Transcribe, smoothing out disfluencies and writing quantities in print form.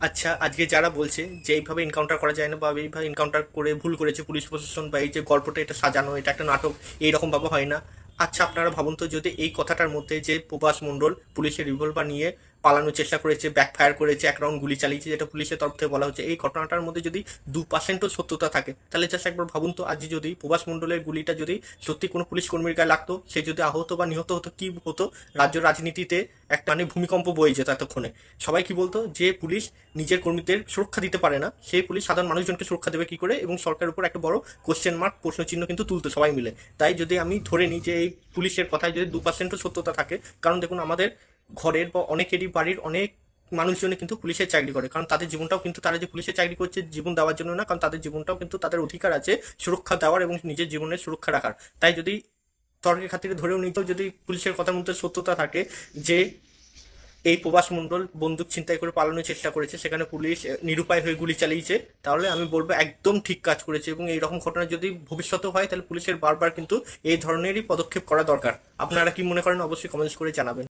আচ্ছা, আজকে যারা বলছে যে এইভাবে এনকাউন্টার করা যায় না বা এইভাবে এনকাউন্টার করে ভুল করেছে পুলিশ প্রশাসন বা এই যে গল্পটা এটা সাজানো, এটা একটা নাটক, এইরকম ভাবে হয় না। আচ্ছা, আপনারা ভাবুন তো, যদি এই কথাটার মধ্যে যে প্রভাস মণ্ডল পুলিশের রিভলভার নিয়ে পালানোর চেষ্টা করেছে, ব্যাকফায়ার করেছে, এক রাউন্ড গুলি চালিয়েছে, যেটা পুলিশের তরফ থেকে বলা হচ্ছে, এই ঘটনাটার মধ্যে যদি 2%ও সত্যতা থাকে, তাহলে জাস্ট একবার ভাবুন তো, আজ যদি প্রভাস মণ্ডলের গুলিটা যদি সত্যি কোনো পুলিশ কর্মীর গায়ে লাগতো, সে যদি আহত বা নিহত হতো, কি হতো? রাজ্য রাজনীতিতে একটা মানে ভূমিকম্প বয়ে যেত এতক্ষণে। সবাই কি বলতো, যে পুলিশ নিজের কর্মীদের সুরক্ষা দিতে পারে না, সেই পুলিশ সাধারণ মানুষজনকে সুরক্ষা দেবে কি করে, এবং সরকারের উপর একটা বড় কোশ্চেন মার্ক, প্রশ্ন চিহ্ন কিন্তু তুলতো সবাই মিলে। তাই যদি আমি ধরে নিই যে এই পুলিশের কথায় যদি 2%ও সত্যতা থাকে, কারণ দেখুন আমাদের ঘরের বা অনেকেরই বাড়ির অনেক মানুষজনে কিন্তু পুলিশের চাকরি করে, কারণ তাদের জীবনটাও কিন্তু, তারা যে পুলিশের চাকরি করছে জীবন দেওয়ার জন্য না, কারণ তাদের জীবনটাও কিন্তু তাদের অধিকার আছে সুরক্ষা দেওয়ার এবং নিজের জীবনের সুরক্ষা রাখার। তাই যদি তর্কের খাতিরে ধরেও নিতেও যদি পুলিশের কথার মধ্যে সত্যতা থাকে যে এই প্রভাস মণ্ডল বন্দুক ছিনতাই করে পালানোর চেষ্টা করেছে, সেখানে পুলিশ নিরুপায় হয়ে গুলি চালিয়েছে, তাহলে আমি বলবো একদম ঠিক কাজ করেছে। এবং এই রকম ঘটনা যদি ভবিষ্যতেও হয়, তাহলে পুলিশের বারবার কিন্তু এই ধরনেরই পদক্ষেপ করা দরকার। আপনারা কি মনে করেন অবশ্যই কমেন্টস করে জানাবেন।